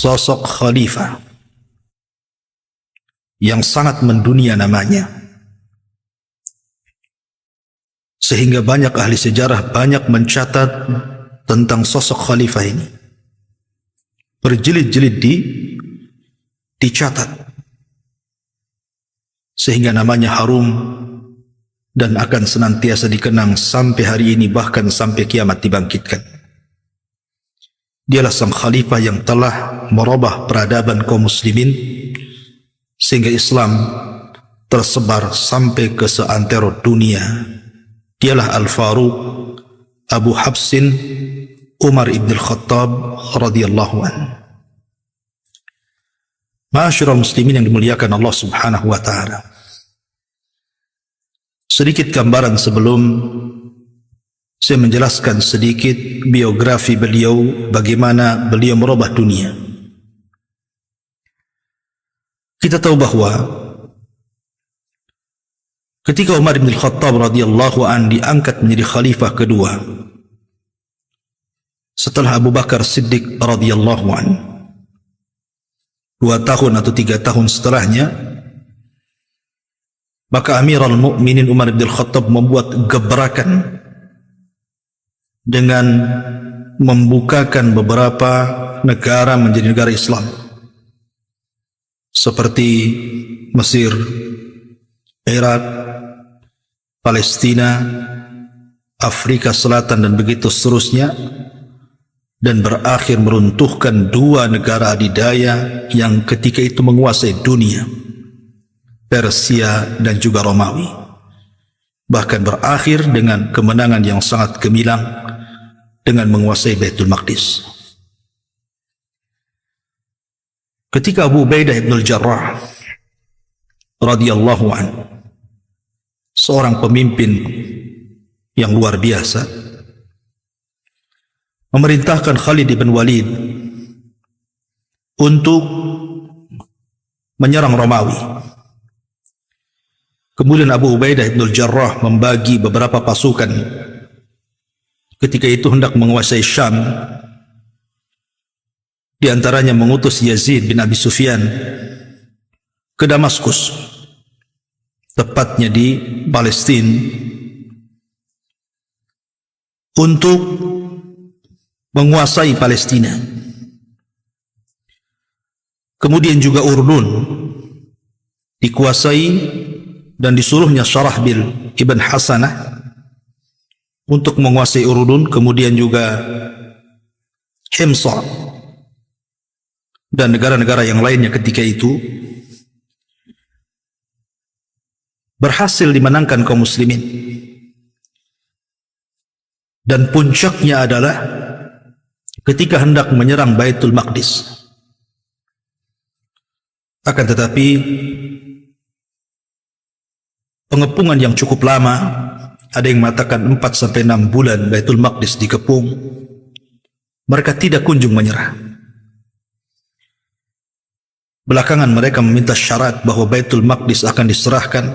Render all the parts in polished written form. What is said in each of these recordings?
sosok khalifah yang sangat mendunia namanya, sehingga banyak ahli sejarah banyak mencatat tentang sosok khalifah ini. Berjilid-jilid dicatat, sehingga namanya harum dan akan senantiasa dikenang sampai hari ini, bahkan sampai kiamat dibangkitkan. Dialah sang khalifah yang telah merubah peradaban kaum muslimin sehingga Islam tersebar sampai ke seantero dunia. Dialah Al-Faruq Abu Hafsin Umar ibn al-Khattab radhiyallahu anhu. Ma'asyiral muslimin yang dimuliakan Allah Subhanahu wa taala. Sedikit gambaran sebelum saya menjelaskan sedikit biografi beliau, bagaimana beliau merubah dunia. Kita tahu bahwa ketika Umar bin Khattab radhiyallahu an diangkat menjadi khalifah kedua setelah Abu Bakar Siddiq radhiyallahu an, 2 tahun atau 3 tahun setelahnya, maka Amirul Mukminin Umar bin Khattab membuat gebrakan dengan membukakan beberapa negara menjadi negara Islam, seperti Mesir, Irak, Palestina, Afrika Selatan dan begitu seterusnya, dan berakhir meruntuhkan 2 negara adidaya yang ketika itu menguasai dunia, Persia dan juga Romawi. Bahkan berakhir dengan kemenangan yang sangat gemilang dengan menguasai Baitul Maqdis. Ketika Abu Ubaidah ibn al-Jarrah radhiyallahu anhu, seorang pemimpin yang luar biasa, memerintahkan Khalid ibn Walid untuk menyerang Romawi. Kemudian Abu Ubaidah ibn al-Jarrah membagi beberapa pasukan ketika itu hendak menguasai Syam, di antaranya mengutus Yazid bin Abi Sufyan ke Damaskus, tepatnya di Palestina, untuk menguasai Palestina. Kemudian juga Urdun dikuasai dan disuruhnya Syarahbil ibn Hasanah untuk menguasai Urdun. Kemudian juga Himsa dan negara-negara yang lainnya ketika itu berhasil dimenangkan kaum muslimin. Dan puncaknya adalah ketika hendak menyerang Baitul Maqdis. Akan tetapi pengepungan yang cukup lama, ada yang mengatakan 4-6 bulan Baitul Maqdis dikepung, mereka tidak kunjung menyerah. Belakangan mereka meminta syarat bahwa Baitul Maqdis akan diserahkan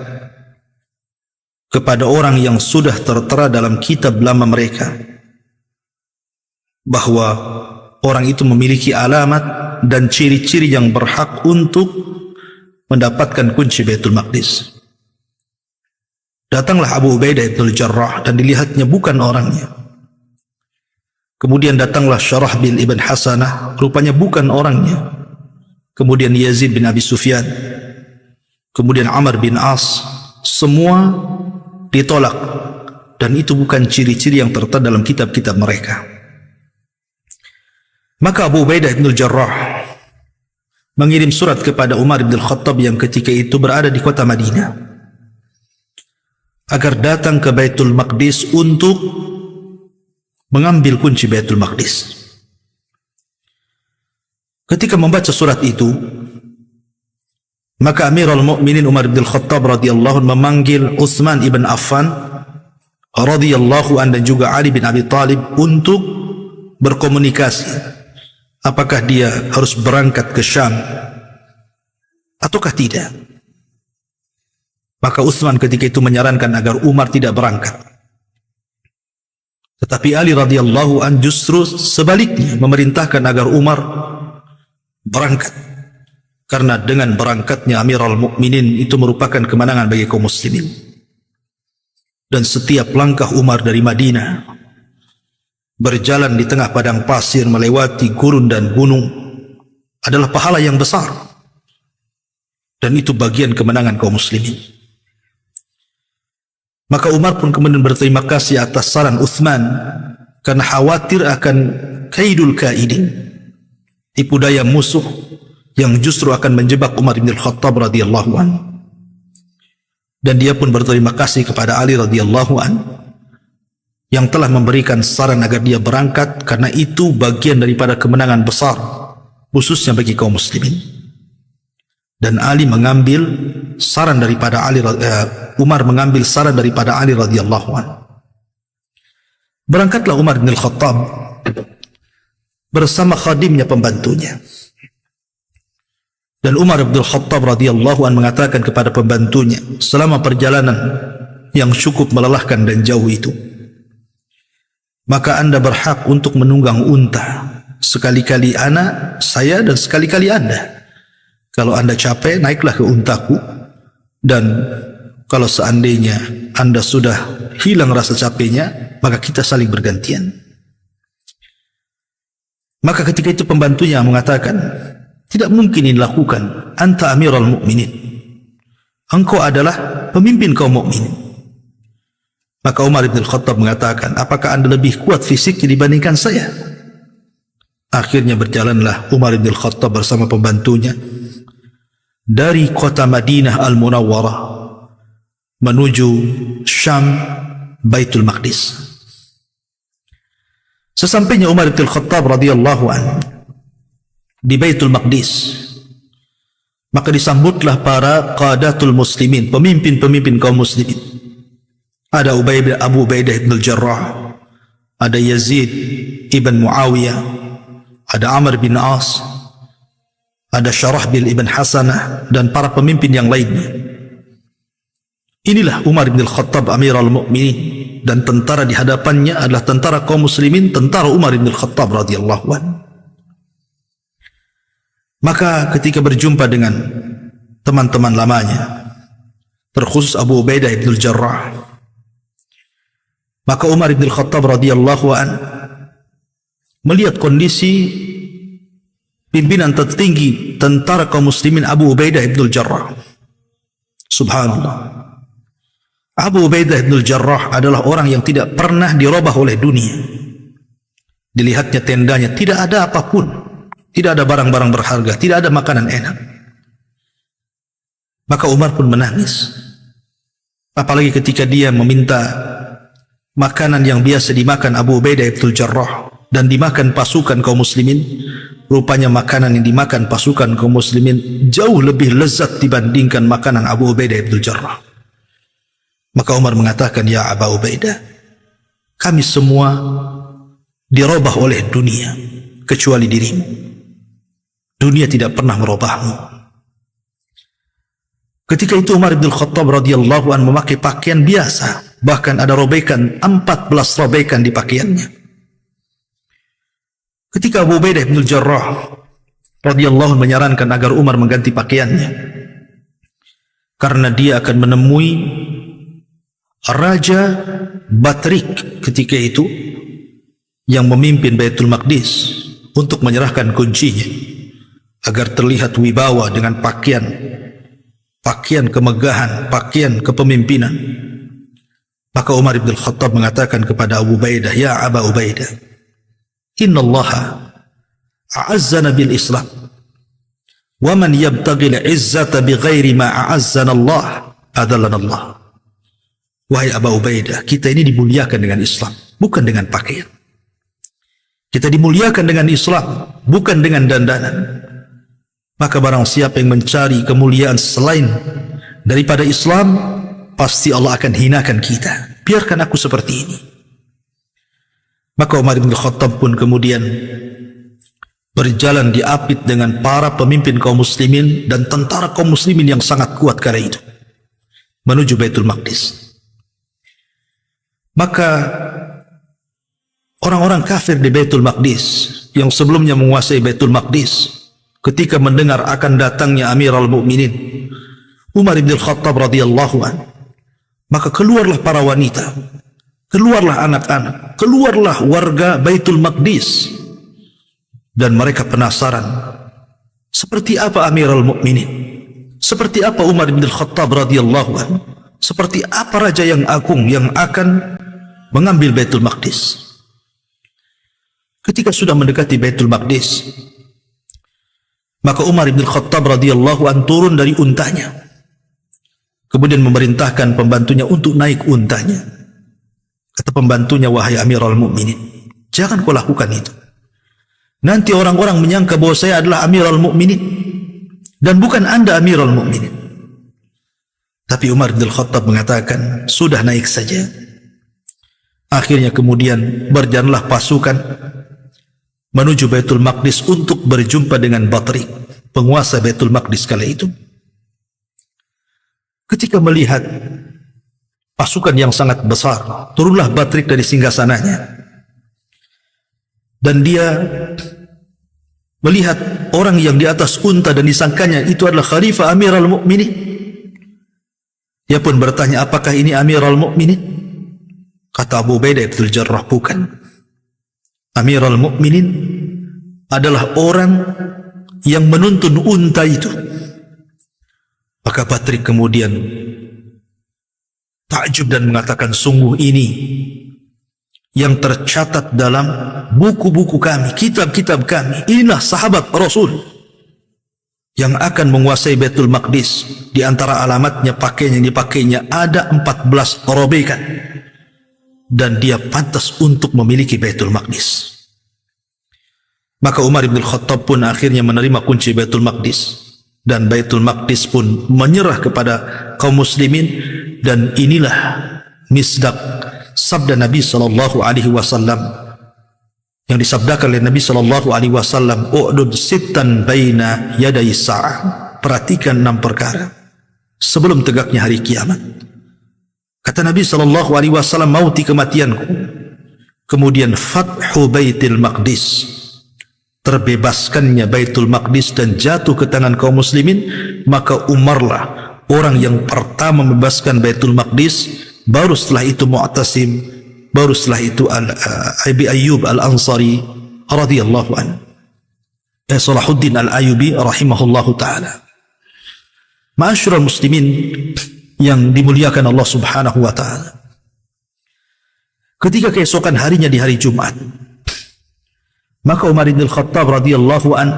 kepada orang yang sudah tertera dalam kitab lama mereka, bahwa orang itu memiliki alamat dan ciri-ciri yang berhak untuk mendapatkan kunci Baitul Maqdis. Datanglah Abu Ubaidah ibn al-Jarrah dan dilihatnya bukan orangnya. Kemudian datanglah Syarahbil ibn Hasanah, rupanya bukan orangnya. Kemudian Yazid bin Abi Sufyan, kemudian Amr bin As, semua ditolak, dan itu bukan ciri-ciri yang tertera dalam kitab-kitab mereka. Maka Abu Ubaidah ibn al-Jarrah mengirim surat kepada Umar bin Khattab yang ketika itu berada di kota Madinah, agar datang ke Baitul Maqdis untuk mengambil kunci Baitul Maqdis. Ketika membaca surat itu, maka Amirul Mukminin Umar bin Khattab radhiyallahu anhu memanggil Utsman ibn Affan radhiyallahu anhu dan juga Ali bin Abi Thalib untuk berkomunikasi, apakah dia harus berangkat ke Syam ataukah tidak. Maka Utsman ketika itu menyarankan agar Umar tidak berangkat. Tetapi Ali radhiyallahu an justru sebaliknya memerintahkan agar Umar berangkat, karena dengan berangkatnya Amirul Mukminin itu merupakan kemenangan bagi kaum muslimin. Dan setiap langkah Umar dari Madinah berjalan di tengah padang pasir melewati gurun dan gunung adalah pahala yang besar, dan itu bagian kemenangan kaum muslimin. Maka Umar pun kemudian berterima kasih atas saran Uthman, karena khawatir akan kaidul kaidin, tipu daya musuh yang justru akan menjebak Umar bin Khattab radhiyallahu anhu. Dan dia pun berterima kasih kepada Ali radhiyallahu anhu yang telah memberikan saran agar dia berangkat, karena itu bagian daripada kemenangan besar khususnya bagi kaum muslimin. Dan Ali mengambil saran daripada Umar mengambil saran daripada Ali radhiyallahu anhu. Berangkatlah Umar bin Khattab bersama khadimnya, pembantunya. Dan Umar bin Khattab radhiyallahu anhu mengatakan kepada pembantunya selama perjalanan yang cukup melelahkan dan jauh itu, maka anda berhak untuk menunggang unta. Sekali-kali saya dan sekali-kali anda. Kalau anda capek, naiklah ke untaku. Dan kalau seandainya anda sudah hilang rasa capeknya, maka kita saling bergantian. Maka ketika itu pembantunya mengatakan, tidak mungkin ini dilakukan. Anta Amirul Mukminin, engkau adalah pemimpin kaum mukminin. Maka Umar bin Khattab mengatakan, apakah anda lebih kuat fisiknya dibandingkan saya? Akhirnya berjalanlah Umar bin Khattab bersama pembantunya dari kota Madinah Al-Munawwarah menuju Syam, Baitul Maqdis. Sesampainya Umar bin Khattab radhiyallahu anhu di Baitul Maqdis, maka disambutlah para qadatul muslimin, pemimpin-pemimpin kaum muslimin. Ada Abu Ubaidah ibn al-Jarrah, ada Yazid ibn Muawiyah, ada Amr bin As, ada Syarahbil ibn Hasanah, dan para pemimpin yang lainnya. Inilah Umar bin Khattab Amirul Mukminin, dan tentara di hadapannya adalah tentara kaum muslimin, tentara Umar bin Khattab radhiyallahu anhu. Maka ketika berjumpa dengan teman-teman lamanya, terkhusus Abu Ubaidah ibn al-Jarrah, maka Umar bin Khattab radhiyallahu anhu melihat kondisi pimpinan tertinggi tentara kaum muslimin Abu Ubaidah ibn al-Jarrah. Subhanallah, Abu Ubaidah ibn al-Jarrah adalah orang yang tidak pernah dirubah oleh dunia. Dilihatnya tendanya tidak ada apapun, tidak ada barang-barang berharga, tidak ada makanan enak. Maka Umar pun menangis, apalagi ketika dia meminta makanan yang biasa dimakan Abu Ubaidah ibn al-Jarrah dan dimakan pasukan kaum muslimin. Rupanya makanan yang dimakan pasukan kaum muslimin jauh lebih lezat dibandingkan makanan Abu Ubaidah ibn al-Jarrah. Maka Umar mengatakan, ya Abu Ubaidah, kami semua dirubah oleh dunia kecuali dirimu. Dunia tidak pernah merubahmu. Ketika itu Umar bin Khattab radhiyallahu anhu memakai pakaian biasa, bahkan ada robekan, 14 robekan di pakaiannya. Ketika Abu Ubaidah bin al-Jarrah radhiyallahu anhu menyarankan agar Umar mengganti pakaiannya, karena dia akan menemui Raja Batrik ketika itu yang memimpin Baitul Maqdis untuk menyerahkan kuncinya agar terlihat wibawa dengan pakaian kemegahan, pakaian kepemimpinan. Maka Umar bin Khattab mengatakan kepada Abu Ubaidah, ya Abu Ubaidah, inna Allah a'azzana bil Islam, wa man yabtaghi al-izzata bighairi ma a'azzana Allah adallana Allah. Wahai Abu Ubaidah, kita ini dimuliakan dengan Islam, bukan dengan pakaian. Kita dimuliakan dengan Islam, bukan dengan dandanan. Maka barang siapa yang mencari kemuliaan selain daripada Islam, pasti Allah akan hinakan kita. Biarkan aku seperti ini. Maka Umar bin Khattab pun kemudian berjalan diapit dengan para pemimpin kaum muslimin dan tentara kaum muslimin yang sangat kuat kala itu menuju Baitul Maqdis. Maka orang-orang kafir di Baitul Maqdis yang sebelumnya menguasai Baitul Maqdis ketika mendengar akan datangnya Amirul Mukminin Umar bin Khattab radhiyallahu anhu, maka keluarlah para wanita, keluarlah anak-anak, keluarlah warga Baitul Maqdis, dan mereka penasaran seperti apa Amirul Mukminin, seperti apa Umar bin Khattab radhiyallahu anhu, seperti apa raja yang agung yang akan mengambil Baitul Maqdis. Ketika sudah mendekati Baitul Maqdis, maka Umar bin Khattab radhiyallahu anhu turun dari untanya, kemudian memerintahkan pembantunya untuk naik untanya. Kata pembantunya, wahai Amirul Mukminin, jangan kau lakukan itu. Nanti orang-orang menyangka bahwa saya adalah Amirul Mukminin dan bukan anda Amirul Mukminin. Tapi Umar bin Khattab mengatakan, sudah naik saja. Akhirnya kemudian berjalanlah pasukan menuju Baitul Maqdis untuk berjumpa dengan Batrik, penguasa Baitul Maqdis kala itu. Ketika melihat pasukan yang sangat besar, turunlah Batrik dari singgasananya, dan dia melihat orang yang di atas unta dan disangkanya itu adalah Khalifah Amirul Mukminin. Dia pun bertanya, apakah ini Amirul Mukminin? Kata Abu Ubaidah bin Jarrah, bukan. Amirul Mukminin adalah orang yang menuntun unta itu. Maka Batrik kemudian takjub dan mengatakan, sungguh ini yang tercatat dalam buku-buku kami, kitab-kitab kami. Inilah sahabat Rasul yang akan menguasai Baitul Maqdis. Di antara alamatnya, pakaian yang dipakainya ada 14 robekan, dan dia pantas untuk memiliki Baitul Maqdis. Maka Umar bin Khattab pun akhirnya menerima kunci Baitul Maqdis, dan Baitul Maqdis pun menyerah kepada kaum muslimin. Dan inilah misdaq sabda Nabi SAW yang disabdakan oleh Nabi SAW, u'dud sittan baina yadai sa'ah, perhatikan 6 perkara sebelum tegaknya hari kiamat. Kata Nabi SAW, mauti, kematianku, kemudian fathu Baitul Maqdis, terbebaskannya Baitul Maqdis dan jatuh ke tangan kaum muslimin. Maka Umarlah orang yang pertama membebaskan Baitul Maqdis, baru setelah itu Mu'tasim, baru setelah itu Abi Ayyub Al-Ansari radhiyallahu anhu, Salahuddin Al-Ayyubi rahimahullahu ta'ala. Ma'asyiral muslimin yang dimuliakan Allah subhanahu wa ta'ala, ketika keesokan harinya di hari Jumat, maka Umar bin Khattab radhiyallahu an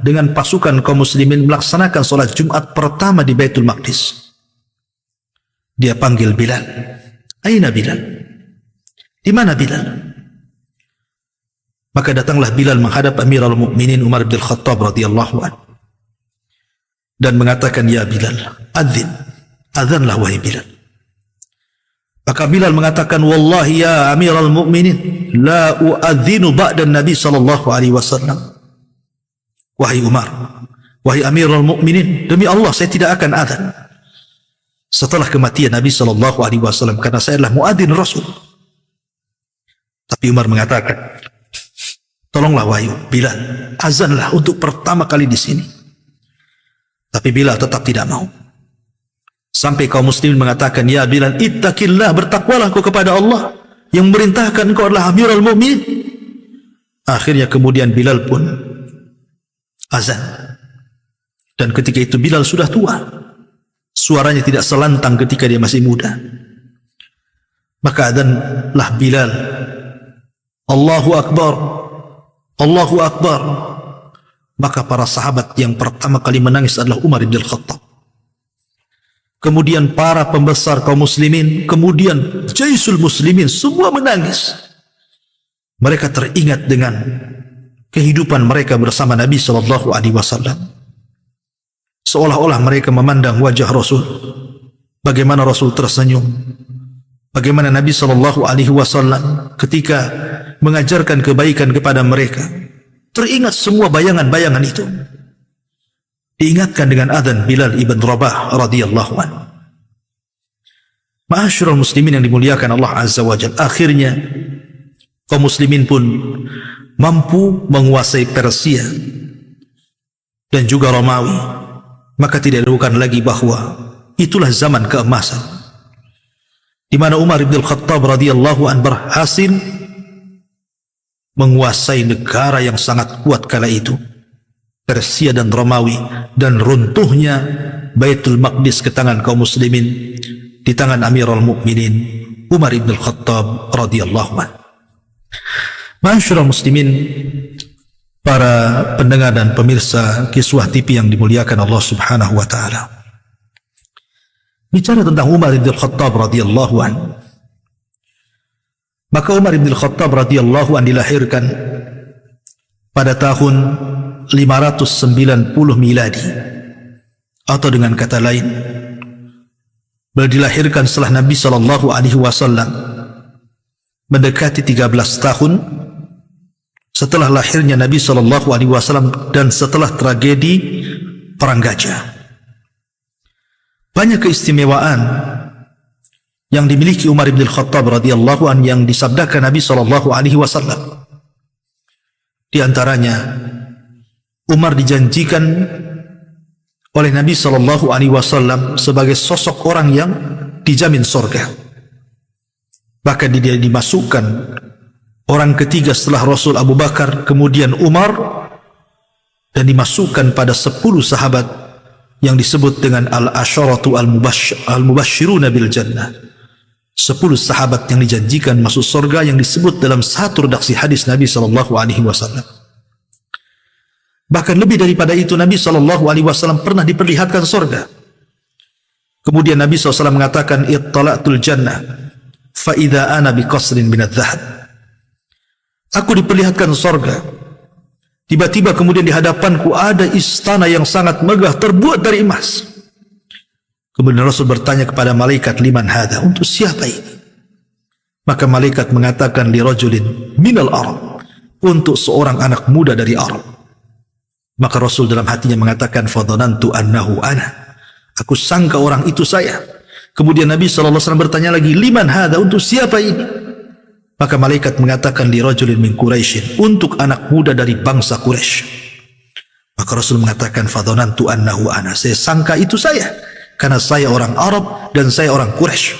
dengan pasukan kaum muslimin melaksanakan salat Jumat pertama di Baitul Maqdis. Dia panggil Bilal. Aina Bilal? Di mana Bilal? Maka datanglah Bilal menghadap Amirul Mukminin Umar bin Khattab radhiyallahu an dan mengatakan, ya Bilal, adzin, adzanlah wahai Bilal. Maka Bilal mengatakan, wallahi ya Amirul Mukminin, la uadzinu ba'da Nabi sallallahu alaihi wasallam. Wahai Umar, wahai Amirul Mukminin, demi Allah saya tidak akan adzan setelah kematian Nabi sallallahu alaihi wasallam, karena saya adalah muadzin Rasul. Tapi Umar mengatakan, tolonglah wahai Bilal, azanlah untuk pertama kali di sini. Tapi Bilal tetap tidak mau. Sampai kaum muslimin mengatakan, ya Bilal, ittaqillah, bertakwalah kau kepada Allah yang memerintahkan kau adalah Amirul Mukminin. Akhirnya kemudian Bilal pun azan. Dan ketika itu Bilal sudah tua, suaranya tidak selantang ketika dia masih muda. Maka azanlah Bilal, Allahu Akbar, Allahu Akbar. Maka para sahabat yang pertama kali menangis adalah Umar bin Khattab, kemudian para pembesar kaum muslimin, kemudian jaisul muslimin, semua menangis. Mereka teringat dengan kehidupan mereka bersama Nabi sallallahu alaihi wasallam. Seolah-olah mereka memandang wajah Rasul, bagaimana Rasul tersenyum, bagaimana Nabi sallallahu alaihi wasallam ketika mengajarkan kebaikan kepada mereka. Teringat semua bayangan-bayangan itu. Diingatkan dengan adzan Bilal ibn Rabah radhiyallahu anhu. Ma'asyiral muslimin yang dimuliakan Allah azza wa jalla, akhirnya kaum muslimin pun mampu menguasai Persia. dan juga Romawi, maka tidak diragukan lagi bahwa itulah zaman keemasan di mana Umar bin Khattab radhiyallahu anhu berhasil menguasai negara yang sangat kuat kala itu, Persia dan Romawi, dan runtuhnya Baitul Maqdis ke tangan kaum muslimin di tangan Amirul Mukminin Umar bin Khattab radhiyallahu anhu. Ma'asyiral muslimin, para pendengar dan pemirsa Kiswah TV yang dimuliakan Allah Subhanahu wa taala. Bicara tentang Umar bin Khattab radhiyallahu anhu, maka Umar bin Khattab radhiyallahu anhu dilahirkan pada tahun 590 miladi, atau dengan kata lain, beliau dilahirkan setelah Nabi sallallahu alaihi wasallam mendekati 13 tahun setelah lahirnya Nabi sallallahu alaihi wasallam dan setelah tragedi Perang Gajah. Banyak keistimewaan yang dimiliki Umar bin Khattab radhiyallahu anhu yang disabdakan Nabi sallallahu alaihi wasallam. Di antaranya, Umar dijanjikan oleh Nabi sallallahu alaihi wasallam sebagai sosok orang yang dijamin surga. Bahkan dia dimasukkan orang ketiga setelah Rasul Abu Bakar, kemudian Umar, dan dimasukkan pada 10 sahabat yang disebut dengan al-asyaratu al-mubashshiruna bil jannah. 10 sahabat yang dijanjikan masuk surga yang disebut dalam satu redaksi hadis Nabi sallallahu alaihi wasallam. Bahkan lebih daripada itu, Nabi sallallahu alaihi wasallam pernah diperlihatkan surga. Kemudian Nabi SAW mengatakan, "Ittala'tul jannah fa idza ana biqasrin min adh-dhahab." Aku diperlihatkan surga. Tiba-tiba kemudian di hadapanku ada istana yang sangat megah terbuat dari emas. Kemudian Rasul bertanya kepada malaikat, "Liman hadha?" Untuk siapa ini? Maka malaikat mengatakan, "Li rajulin minal Arab." Untuk seorang anak muda dari Arab. Maka Rasul dalam hatinya mengatakan, "Fadhanantu annahu ana." Aku sangka orang itu saya. Kemudian Nabi SAW bertanya lagi, "Liman hadha?" Untuk siapa ini? Maka malaikat mengatakan, "Li rajulin min Quraisy." Untuk anak muda dari bangsa Quraisy. Maka Rasul mengatakan, "Fadhanantu annahu ana." Saya sangka itu saya, karena saya orang Arab dan saya orang Quraisy.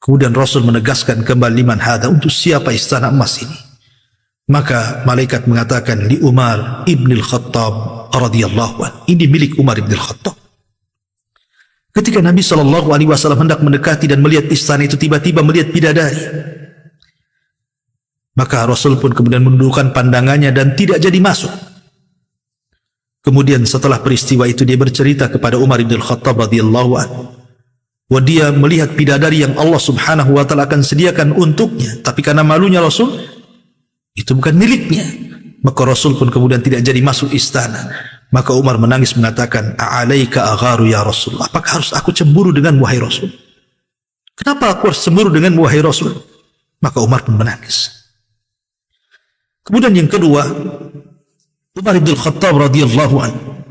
Kemudian Rasul menegaskan kembali, "Liman hadha?" Untuk siapa istana emas ini? Maka malaikat mengatakan, "Li Umar ibnil Khattab radhiyallahu anhu." Ini milik Umar ibn Khattab. Ketika Nabi SAW hendak mendekati dan melihat istana itu, tiba-tiba melihat bidadari. Maka Rasul pun kemudian menundukkan pandangannya dan tidak jadi masuk. Kemudian setelah peristiwa itu dia bercerita kepada Umar bin Khattab radhiyallahu anhu, bahwa dia melihat bidadari yang Allah Subhanahu wa taala akan sediakan untuknya, tapi karena malunya Rasul, itu bukan miliknya. Maka Rasul pun kemudian tidak jadi masuk istana. Maka Umar menangis mengatakan, "A'alaika agharu ya Rasul?" Apakah harus aku cemburu dengan wahai Rasul? Kenapa aku harus cemburu dengan wahai Rasul? Maka Umar pun menangis. Kemudian yang kedua, Umar bin Khattab radhiyallahu anhu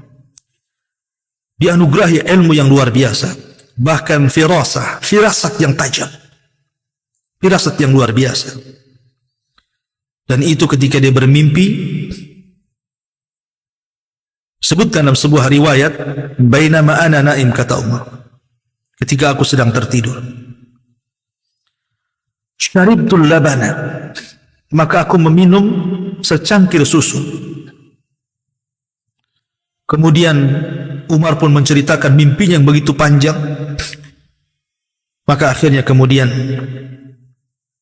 dianugerahi ilmu yang luar biasa, bahkan firasat yang tajam, firasat yang luar biasa. Dan itu ketika dia bermimpi, sebutkan dalam sebuah riwayat, "Bainama ana naim," kata Umar, ketika aku sedang tertidur, "Syaribtul labana," maka aku meminum secangkir susu. Kemudian Umar pun menceritakan mimpinya yang begitu panjang. Maka akhirnya kemudian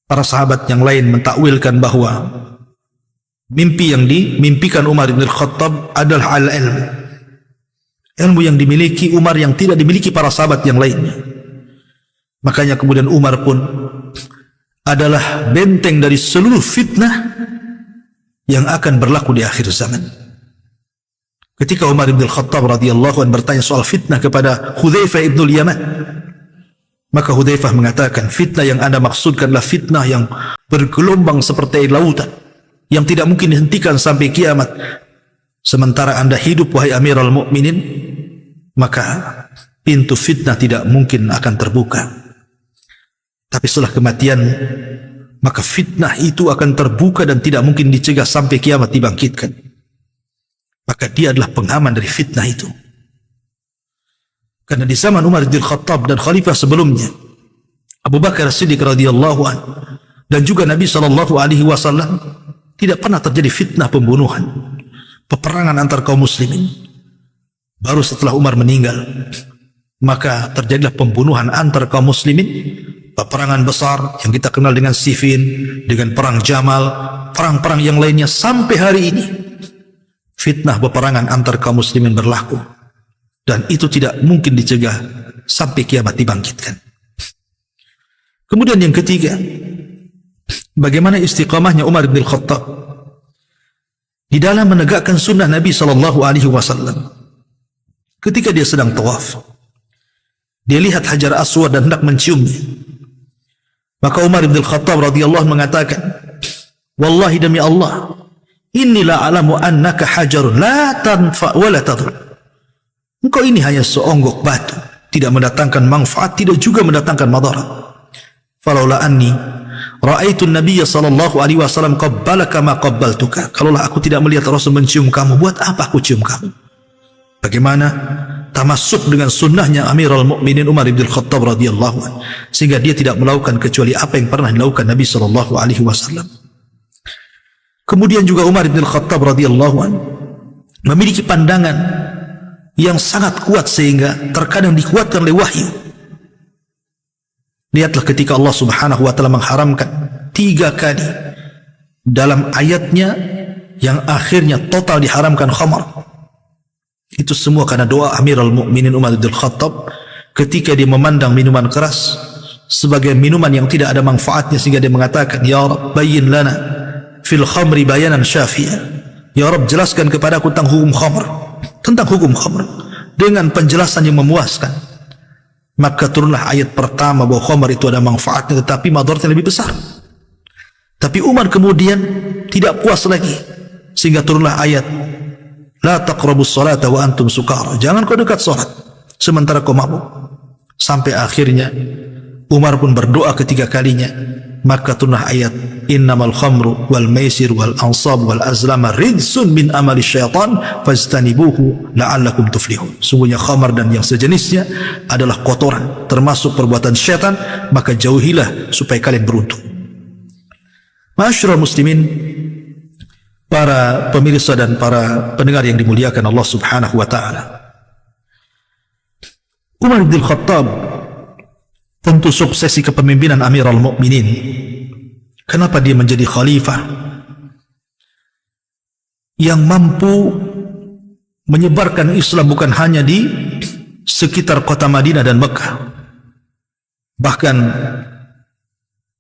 para sahabat yang lain mentakwilkan bahwa mimpi yang dimimpikan Umar bin Khattab adalah al-ilmu. Ilmu yang dimiliki Umar yang tidak dimiliki para sahabat yang lainnya. Makanya kemudian Umar pun adalah benteng dari seluruh fitnah yang akan berlaku di akhir zaman. Ketika Umar bin Khattab radhiyallahu anhu bertanya soal fitnah kepada Hudzaifah ibn al-Yaman, maka Hudzaifah mengatakan, "Fitnah yang Anda maksudkan adalah fitnah yang bergelombang seperti air lautan, yang tidak mungkin dihentikan sampai kiamat. Sementara Anda hidup, wahai Amirul Mukminin, maka pintu fitnah tidak mungkin akan terbuka. Tapi setelah kematian, maka fitnah itu akan terbuka dan tidak mungkin dicegah sampai kiamat dibangkitkan." maka dia adalah pengaman dari fitnah itu. Karena di zaman Umar bin Khattab dan khalifah sebelumnya, Abu Bakar As-Siddiq radhiyallahu anhu dan juga Nabi sallallahu alaihi wasallam, tidak pernah terjadi fitnah pembunuhan, peperangan antar kaum muslimin. Baru setelah Umar meninggal, maka terjadilah pembunuhan antar kaum muslimin, peperangan besar yang kita kenal dengan Siffin, dengan perang Jamal, perang-perang yang lainnya. Sampai hari ini fitnah peperangan antar kaum muslimin berlaku, dan itu tidak mungkin dicegah sampai kiamat dibangkitkan. Kemudian yang ketiga, bagaimana istiqamahnya Umar bin Khattab di dalam menegakkan sunnah Nabi sallallahu alaihi wasallam. Ketika dia sedang tawaf, dia lihat Hajar Aswad dan hendak menciumnya. Maka Umar bin Khattab radhiyallahu anhu mengatakan, "Wallahi demi Allah, inni la alamu annaka hajarun la tanfa wa la tadur." Engkau ini hanya seonggok batu, tidak mendatangkan manfaat, tidak juga mendatangkan madarat. Falaula anni ra'aitu an-nabiyya sallallahu alaihi wasallam qabbalaka ma qabbaltuka. Kalaulah aku tidak melihat Rasul mencium kamu, buat apa aku cium kamu? Bagaimana tamasuk dengan sunnahnya Amirul Mukminin Umar bin Khattab radhiyallahu anhu, sehingga dia tidak melakukan kecuali apa yang pernah dilakukan Nabi sallallahu alaihi wasallam. Kemudian juga Umar bin Khattab radhiyallahu anhu memiliki pandangan yang sangat kuat sehingga terkadang dikuatkan oleh wahyu. Lihatlah ketika Allah Subhanahu wa taala mengharamkan 3 kali dalam ayatnya yang akhirnya total diharamkan khamar. Itu semua karena doa Amirul Mukminin Umar bin Khattab ketika dia memandang minuman keras sebagai minuman yang tidak ada manfaatnya, sehingga dia mengatakan, "Ya Rabb, bayyin lana fil khamri bayanan syafi'an." Ya Rabb, jelaskan kepadaku tentang hukum khamr, dengan penjelasan yang memuaskan. Maka turunlah ayat pertama bahwa khamr itu ada manfaatnya tetapi madaratnya lebih besar. Tapi Umar kemudian tidak puas lagi, sehingga turunlah ayat, "La taqrabus salata wa antum sukara." Jangan kau dekat salat sementara kau mabuk. Sampai akhirnya Umar pun berdoa ketiga kalinya, maka turunlah ayat, "Innamal khamru wal maisir wal ansab wal azlama ridsun min amali syaitan fajtanibuhu la'allakum tuflihun." Sungguhnya khamar dan yang sejenisnya adalah kotoran, termasuk perbuatan syaitan, maka jauhilah supaya kalian beruntung. Ma'asyiral muslimin, para pemirsa dan para pendengar yang dimuliakan Allah Subhanahu wa taala, Umar bin Khattab tentu suksesi kepemimpinan Amirul Mukminin. Kenapa dia menjadi khalifah yang mampu menyebarkan Islam bukan hanya di sekitar kota Madinah dan Mekah, bahkan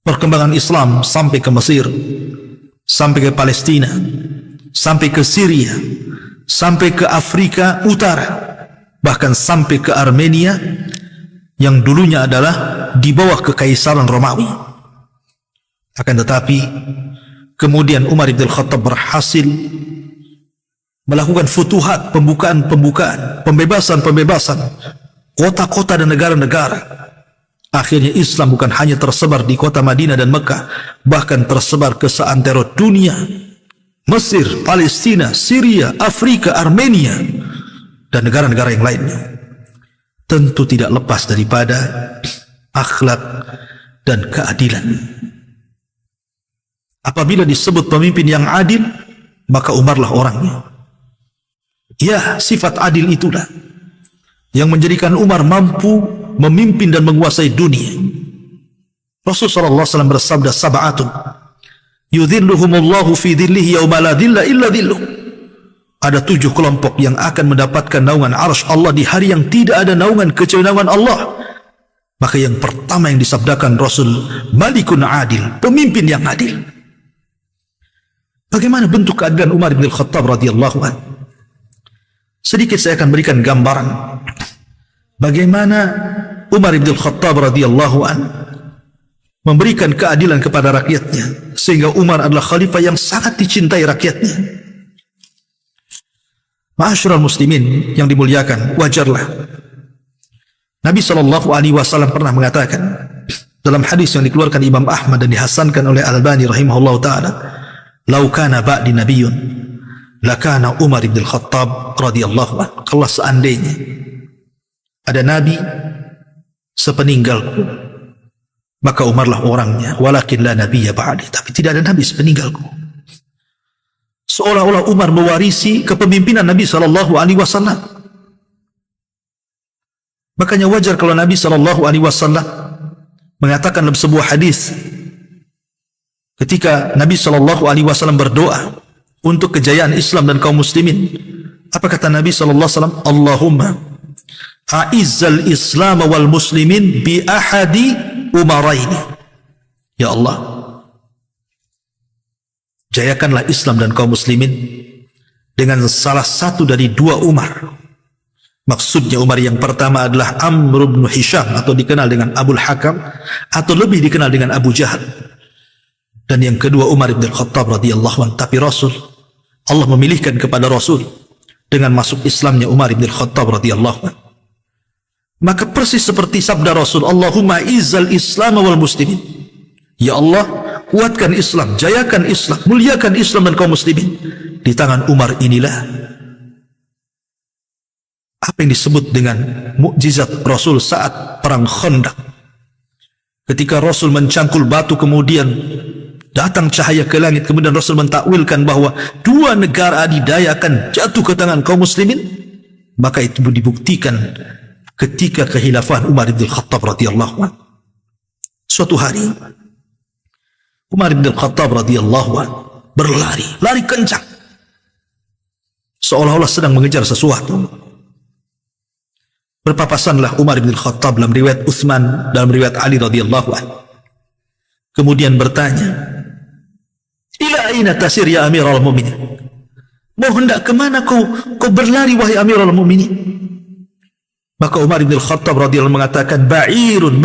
perkembangan Islam sampai ke Mesir, sampai ke Palestina, sampai ke Syria, sampai ke Afrika Utara, bahkan sampai ke Armenia yang dulunya adalah di bawah kekaisaran Romawi. Akan tetapi kemudian Umar bin Khattab berhasil melakukan futuhat, pembukaan, pembebasan kota-kota dan negara-negara. Akhirnya Islam bukan hanya tersebar di kota Madinah dan Mekah, bahkan tersebar ke seantero dunia. Mesir, Palestina, Syria, Afrika, Armenia, dan negara-negara yang lainnya. Tentu tidak lepas daripada akhlak dan keadilan. Apabila disebut pemimpin yang adil, maka Umarlah orangnya. Ya, sifat adil itulah yang menjadikan Umar mampu memimpin dan menguasai dunia. Rasulullah SAW bersabda, "Sab'atun yudhilluhumullahu fi dhillihi yawma la dhilla illa dhilluh." Ada 7 kelompok yang akan mendapatkan naungan arsy Allah di hari yang tidak ada naungan kecuali naungan Allah. Maka yang pertama yang disabdakan Rasul, Malikun adil, pemimpin yang adil. Bagaimana bentuk keadilan Umar bin Khattab radhiyallahu anhu? Sedikit saya akan berikan gambaran bagaimana Umar bin Khattab radhiyallahu anhu memberikan keadilan kepada rakyatnya, sehingga Umar adalah khalifah yang sangat dicintai rakyatnya. Ma'asyiral muslimin yang dimuliakan, wajarlah Nabi SAW pernah mengatakan dalam hadis yang dikeluarkan Imam Ahmad dan dihasankan oleh Al-Albani rahimahullah ta'ala, "Lau kana ba'di nabiyyun lakana Umar bin Khattab radhiyallahu anhu. Kalau seandainya ada nabi sepeninggalku, maka Umarlah orangnya. Walakin la nabiyya ba'di, tapi tidak ada nabi sepeninggalku. Seolah-olah Umar mewarisi kepemimpinan Nabi SAW. Makanya wajar kalau Nabi SAW mengatakan dalam sebuah hadis, ketika Nabi SAW berdoa untuk kejayaan Islam dan kaum muslimin, apa kata Nabi SAW? Allahumma a'izzal Islam wal muslimin bi ahadi umaraini. Ya Allah, jayakanlah Islam dan kaum muslimin dengan salah satu dari dua Umar. Maksudnya Umar yang pertama adalah Amr bin Hisham, atau dikenal dengan Abul Hakam, atau lebih dikenal dengan Abu Jahal. Dan yang kedua Umar bin Khattab radhiyallahu anhu. Tapi Allah memilihkan kepada Rasul dengan masuk Islamnya Umar bin Khattab radhiyallahu anhu. Maka persis seperti sabda Rasul, Allahumma izzal Islam wal muslimin. Ya Allah, kuatkan Islam, jayakan Islam, muliakan Islam dan kaum muslimin. Di tangan Umar inilah apa yang disebut dengan mukjizat Rasul saat perang Khandaq. Ketika Rasul mencangkul batu, kemudian datang cahaya ke langit, kemudian Rasul mentakwilkan bahwa dua negara adidaya akan jatuh ke tangan kaum muslimin. Maka itu dibuktikan ketika kekhilafan Umar bin Khattab radhiyallahu anhu. Suatu hari Umar bin Khattab radhiyallahu anhu berlari, lari kencang, seolah-olah sedang mengejar sesuatu. Berpapasanlah Umar bin Khattab dalam riwayat Utsman, dalam riwayat Ali radhiyallahu anhu. Kemudian bertanya, ila aina tasir ya Amirul Mukminin? Mau hendak kemana kau berlari wahai Amirul Mukminin? Maka Umar bin Khattab radhiyallahu anhu mengatakan, ba'irun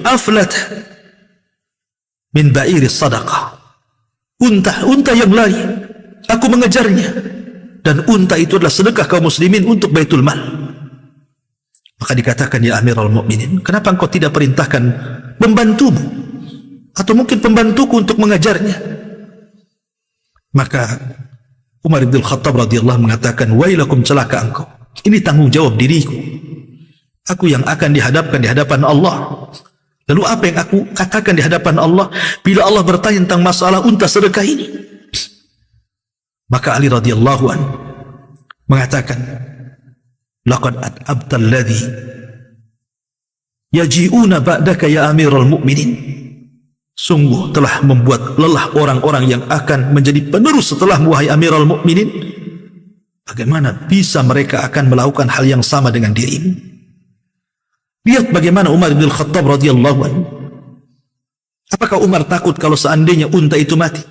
aflat min ba'iri sadaqah. Unta yang lari, aku mengejarnya, dan unta itu adalah sedekah kaum muslimin untuk Baitul Mal. Maka dikatakan, ya Amirul Mukminin, kenapa engkau tidak perintahkan membantumu atau mungkin pembantuku untuk mengejarnya? Maka Umar bin Khattab radhiyallahu anhu mengatakan, wailakum, celaka engkau, ini tanggung jawab diriku, aku yang akan dihadapkan di hadapan Allah. Lalu apa yang aku katakan di hadapan Allah bila Allah bertanya tentang masalah unta sedekah ini? Maka Ali radhiyallahu anhu mengatakan, laqad at'abta alladhi yaji'una ba'daka ya Amirul Mukminin. Sungguh telah membuat lelah orang-orang yang akan menjadi penerus setelahmu wahai Amirul Mukminin. Bagaimana bisa mereka akan melakukan hal yang sama dengan dirimu? Lihat bagaimana Umar bin Khattab radhiyallahu anhu. Apakah Umar takut kalau seandainya unta itu mati?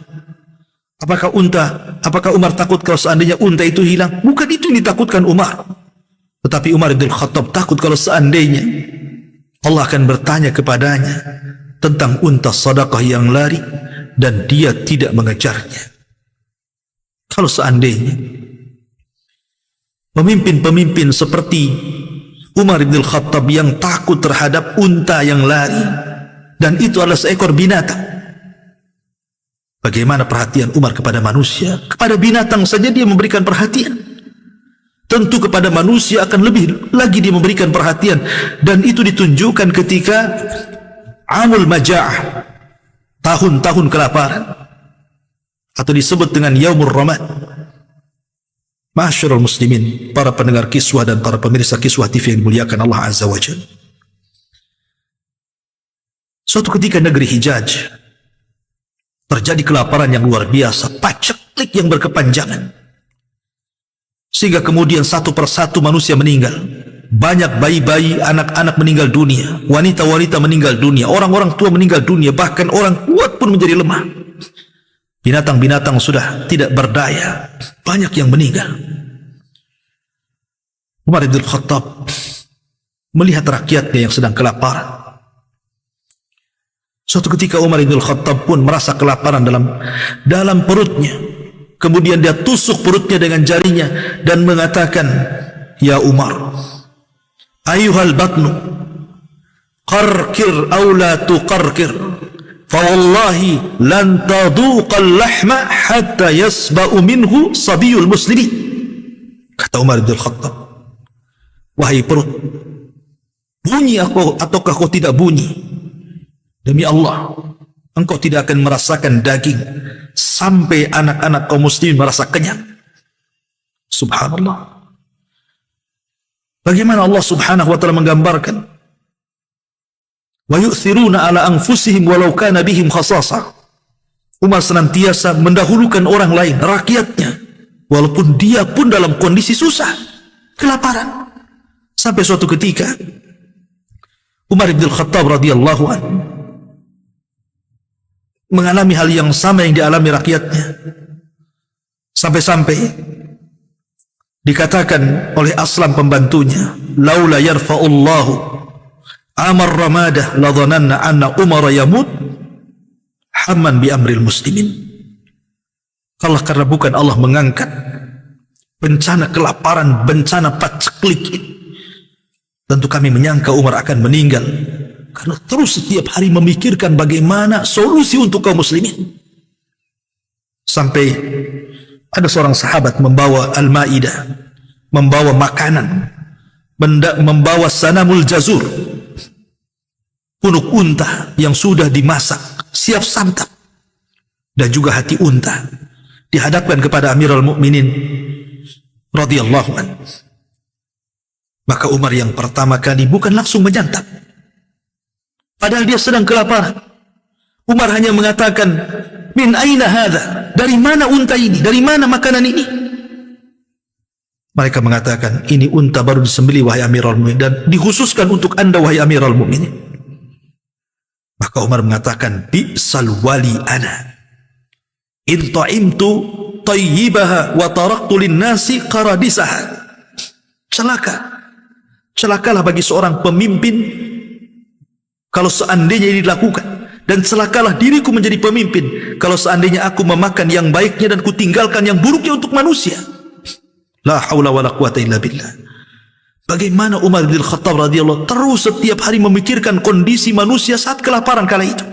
Apakah Umar takut kalau seandainya unta itu hilang? Bukan itu yang ditakutkan Umar. Tetapi Umar bin Khattab takut kalau seandainya Allah akan bertanya kepadanya tentang unta sedekah yang lari dan dia tidak mengejarnya. Kalau seandainya pemimpin-pemimpin seperti Umar bin Khattab yang takut terhadap unta yang lari, dan itu adalah seekor binatang, bagaimana perhatian Umar kepada manusia? Kepada binatang saja dia memberikan perhatian, tentu kepada manusia akan lebih lagi dia memberikan perhatian. Dan itu ditunjukkan ketika Amul Maja'ah, tahun-tahun kelaparan, atau disebut dengan Yaumur Ramad. Ma'asyiral muslimin, para pendengar kiswah dan para pemirsa kiswah TV yang dimuliakan Allah Azza wa Jalla. Suatu ketika negeri Hijaz terjadi kelaparan yang luar biasa, paceklik yang berkepanjangan, sehingga kemudian satu persatu manusia meninggal. Banyak bayi-bayi, anak-anak meninggal dunia, wanita-wanita meninggal dunia, orang-orang tua meninggal dunia, bahkan orang kuat pun menjadi lemah. Binatang-binatang sudah tidak berdaya, banyak yang meninggal. Umar bin Khattab melihat rakyatnya yang sedang kelaparan. Suatu ketika Umar bin Khattab pun merasa kelaparan dalam perutnya. Kemudian dia tusuk perutnya dengan jarinya dan mengatakan, ya Umar, ayuhal batnu, qarqir aw la tuqarqir, fawallahi lan taduqal lahma hatta yasba'u minhu sabiyul muslimin. Kata Umar bin Khattab, wahai perut, bunyi ataukah kau tidak bunyi? Demi Allah, engkau tidak akan merasakan daging sampai anak-anak kaum muslimin merasa kenyang. Subhanallah. Bagaimana Allah subhanahu wa ta'ala menggambarkan, wa yu'thiruna ala anfusihim walau kana bihim khasasa. Umar senantiasa mendahulukan orang lain, rakyatnya, walaupun dia pun dalam kondisi susah, kelaparan. Sampai suatu ketika Umar bin Khattab radhiyallahu anhu mengalami hal yang sama yang dialami rakyatnya. Sampai-sampai dikatakan oleh Aslam pembantunya, laula yarfa'ullahu amar ramadah la dhananna anna Umar yamut hamman bi amril muslimin. Kalau karena bukan Allah mengangkat bencana kelaparan, bencana paceklik, tentu kami menyangka Umar akan meninggal, karena terus setiap hari memikirkan bagaimana solusi untuk kaum muslimin. Sampai ada seorang sahabat membawa al-Maidah, membawa makanan, membawa sanamul jazur, punuk unta yang sudah dimasak, siap santap, dan juga hati unta, dihadapkan kepada Amirul Mukminin radhiyallahu anhu. Maka Umar yang pertama kali bukan langsung menyantap, padahal dia sedang kelaparan. Umar hanya mengatakan, min aina hadha? Dari mana unta ini? Dari mana makanan ini? Mereka mengatakan, ini unta baru disembelih wahai Amirul Mukminin, dan dikhususkan untuk anda wahai Amirul Mukminin. Maka Umar mengatakan, bi'sal wali ana in ta'imtu tayyibaha wa taraktu linnasi qaradisaha. Celakalah bagi seorang pemimpin kalau seandainya ini dilakukan, dan celakalah diriku menjadi pemimpin kalau seandainya aku memakan yang baiknya dan kutinggalkan yang buruknya untuk manusia. La haula wala quwata illa billah. Bagaimana Umar bin Khattab radhiyallahu terus setiap hari memikirkan kondisi manusia saat kelaparan kala itu.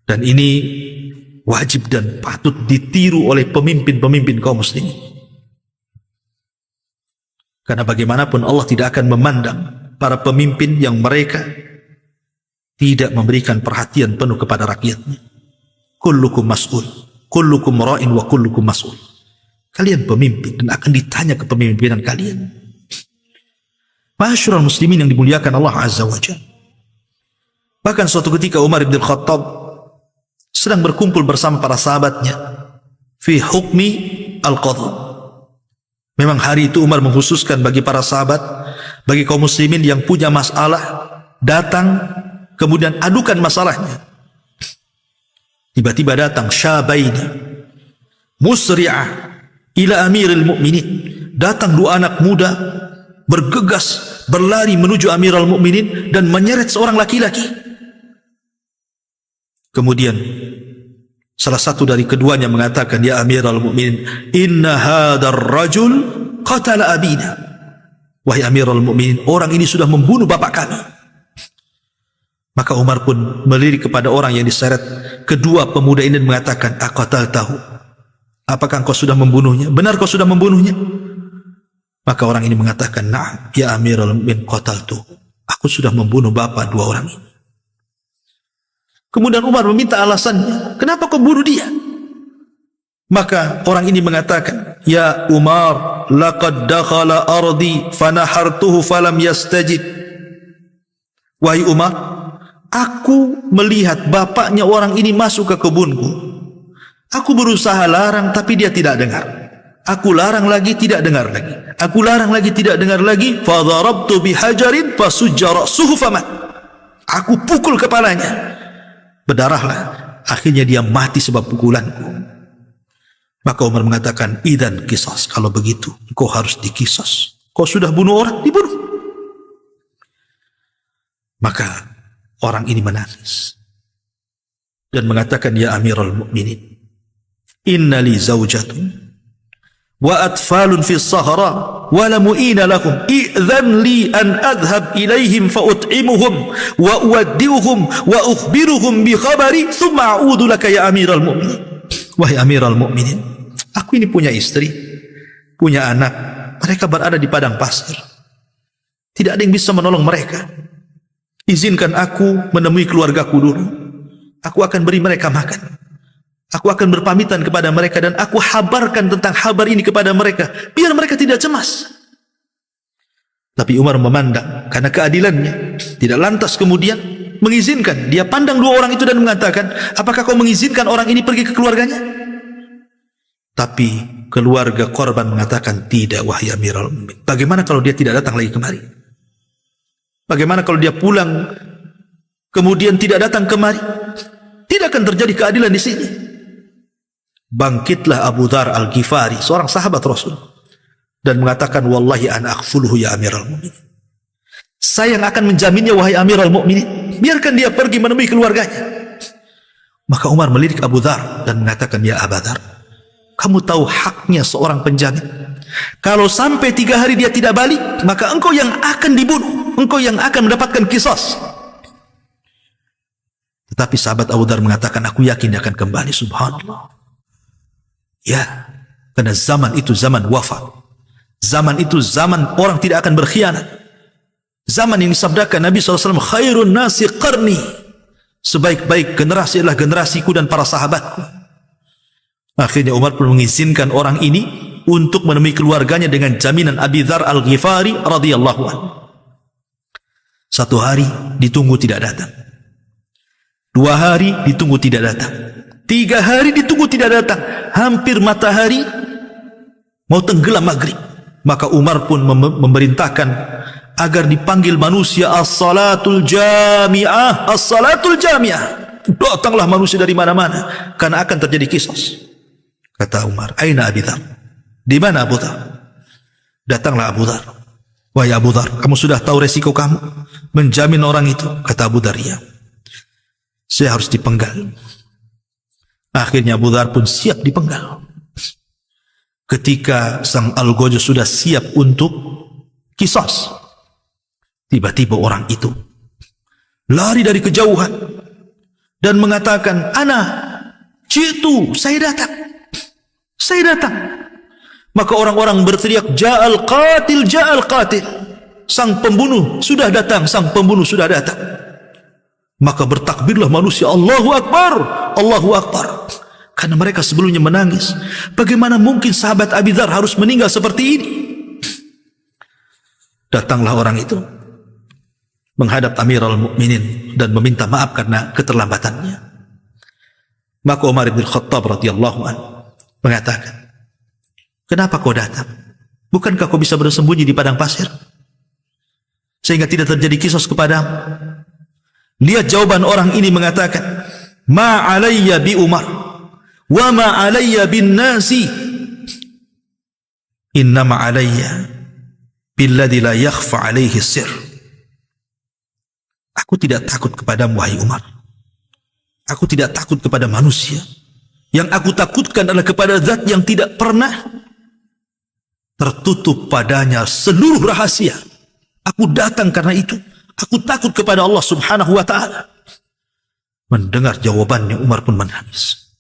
Dan ini wajib dan patut ditiru oleh pemimpin-pemimpin kaum muslimin. Karena bagaimanapun Allah tidak akan memandang para pemimpin yang mereka tidak memberikan perhatian penuh kepada rakyatnya. Kullukum mas'ul, kullukum ra'in wa kullukum mas'ul. Kalian pemimpin dan akan ditanya kepemimpinan kalian. Ma'asyiral muslimin yang dimuliakan Allah Azza wa Jalla. Bahkan suatu ketika Umar bin Khattab sedang berkumpul bersama para sahabatnya fi hukmi al-qadha. Memang hari itu Umar mengkhususkan bagi para sahabat, bagi kaum muslimin yang punya masalah, datang kemudian adukan masalahnya. Tiba-tiba datang syabaini musri'ah ila amiril mu'minin. Datang dua anak muda bergegas berlari menuju Amirul Mukminin dan menyeret seorang laki-laki. Kemudian salah satu dari keduanya mengatakan, ya Amirul Mukminin, inna hadzal rajul qatala abina. Wahai Amirul Mukminin, orang ini sudah membunuh bapak kami. Maka Umar pun melirik kepada orang yang diseret kedua pemuda ini dan mengatakan, aqataltahu? Apakah engkau sudah membunuhnya? Benar kau sudah membunuhnya? Maka orang ini mengatakan, na'am ya Amirul Mukminin, qataltu. Aku sudah membunuh bapak dua orang ini. Kemudian Umar meminta alasannya, kenapa kau bunuh dia? Maka orang ini mengatakan, ya Umar, laqad dakhala ardi fanahartuhu falam yastajib. Wahai Umar, aku melihat bapaknya orang ini masuk ke kebunku. Aku berusaha larang tapi dia tidak dengar. Aku larang lagi tidak dengar lagi. Aku larang lagi tidak dengar lagi. Fa darabtu bihajarin fasujja ra'suhu famat. Aku pukul kepalanya, berdarahlah. Akhirnya dia mati sebab pukulanku. Maka Umar mengatakan, idzan qisas, kalau begitu kau harus dikisas. Kau sudah bunuh orang, dibunuh. Maka orang ini menangis dan mengatakan, ya Amirul Mukminin, inna li zaujatun wa atfalun fi sahara wa la mu'ina lahum idhan li an adhhab ilaihim fa ut'imuhum wa uwaddi'uhum wa ukhbiruhum bi khabari thumma a'udu laka ya amiral mu'minin. Wahai amiral mu'minin, aku ini punya istri, punya anak, mereka berada di padang pasir, tidak ada yang bisa menolong mereka. Izinkan aku menemui keluargaku dulu, aku akan beri mereka makan, aku akan berpamitan kepada mereka, dan aku habarkan tentang kabar ini kepada mereka, biar mereka tidak cemas. Tapi Umar memandang karena keadilannya, tidak lantas kemudian mengizinkan. Dia pandang dua orang itu dan mengatakan, apakah kau mengizinkan orang ini pergi ke keluarganya? Tapi keluarga korban mengatakan, tidak wahai Amirul Mukminin. Bagaimana kalau dia tidak datang lagi kemari? Bagaimana kalau dia pulang kemudian tidak datang kemari? Tidak akan terjadi keadilan di sini. Bangkitlah Abu Dzar Al-Ghifari, seorang sahabat Rasul, dan mengatakan, wallahi ana akhfuluhu ya Amirul Mukminin. Saya yang akan menjaminnya wahai Amirul Mukminin. Biarkan dia pergi menemui keluarganya. Maka Umar melirik Abu Dzar dan mengatakan, ya Abu Dzar, kamu tahu haknya seorang penjamin. Kalau sampai 3 hari dia tidak balik, maka engkau yang akan dibunuh, engkau yang akan mendapatkan qisas. Tetapi sahabat Abu Dzar mengatakan, aku yakin dia akan kembali. Subhanallah. Ya, karena zaman itu zaman wafat. Zaman itu zaman orang tidak akan berkhianat. Zaman yang disabdakan Nabi SAW, khairun nasi qarni, sebaik-baik generasi adalah generasiku dan para sahabatku. Akhirnya Umar pun mengizinkan orang ini untuk menemui keluarganya dengan jaminan Abi Dzar Al-Ghifari radhiyallahu anhu. 1 hari ditunggu tidak datang, 2 hari ditunggu tidak datang, 3 hari ditunggu tidak datang, hampir matahari mau tenggelam maghrib. Maka Umar pun memerintahkan agar dipanggil manusia, as-salatul jami'ah, as-salatul jami'ah. Datanglah manusia dari mana-mana karena akan terjadi qisas. Kata Umar, aina Abi Dzar? Di mana Abu Dzar? Datanglah Abu Dzar. Wahai Abu Dzar, kamu sudah tahu resiko kamu menjamin orang itu? Kata Abu Dzar, ya. Saya harus dipenggal. Akhirnya Abu Dzar pun siap dipenggal. Ketika sang algojo sudah siap untuk qisas, tiba-tiba orang itu lari dari kejauhan dan mengatakan, ana jitu, saya datang, saya datang. Maka orang-orang berteriak, ja'al qatil, ja'al qatil. Sang pembunuh sudah datang, sang pembunuh sudah datang. Maka bertakbirlah manusia, Allahu Akbar, Allahu Akbar. Karena mereka sebelumnya menangis. Bagaimana mungkin sahabat Abi Dzar harus meninggal seperti ini? Datanglah orang itu menghadap Amirul Mukminin dan meminta maaf karena keterlambatannya. Maka Umar bin Khattab radhiyallahu anhu mengatakan, kenapa kau datang? Bukankah kau bisa bersembunyi di padang pasir sehingga tidak terjadi qisas kepadamu? Lihat jawaban orang ini, mengatakan, ma alayya bi Umar wa ma alayya bin nasi, innama alayya billadhi la yakhfa alaihi sir. Aku tidak takut kepadamu wahai Umar, aku tidak takut kepada manusia. Yang aku takutkan adalah kepada zat yang tidak pernah tertutup padanya seluruh rahasia. Aku datang karena itu. Aku takut kepada Allah subhanahu wa ta'ala. Mendengar jawabannya, Umar pun menangis.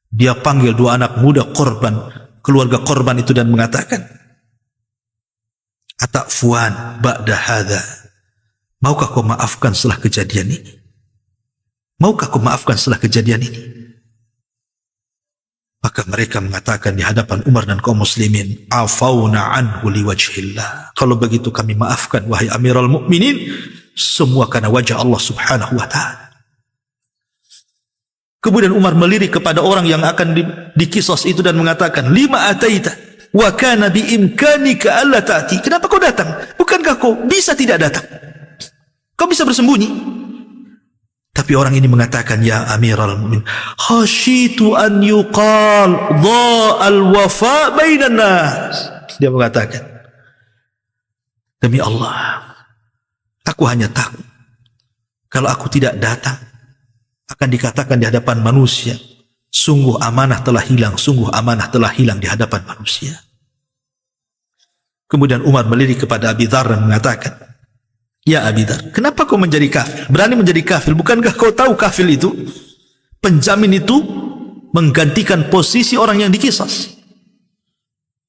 Dia panggil 2 anak muda korban, keluarga korban itu, dan mengatakan, ata'fuan ba'da hadha, maukah kau maafkan setelah kejadian ini? Maukah kau maafkan setelah kejadian ini? Maka mereka mengatakan di hadapan Umar dan kaum muslimin, afauna anhu liwajhillah. Kalau begitu kami maafkan wahai Amirul Mukminin, semua karena wajah Allah subhanahu wa ta'ala. Kemudian Umar melirik kepada orang yang akan dikisos itu dan mengatakan, lima ataita wa kana bi imkanika alla ta'ti. Kenapa kau datang? Bukankah kau bisa tidak datang? Kau bisa bersembunyi. Tapi orang ini mengatakan, ya Amirul Mukminin, khasyitu an yuqal dha'al wafa bainan nas. Dia mengatakan, demi Allah, aku hanya takut kalau aku tidak datang akan dikatakan di hadapan manusia Sungguh amanah telah hilang, sungguh amanah telah hilang di hadapan manusia. Kemudian Umar melirik kepada Abi Dzar dan mengatakan, ya Abi Dzar, kenapa kau menjadi kafir? Berani menjadi kafir? Bukankah kau tahu kafir itu, penjamin itu menggantikan posisi orang yang dikisas?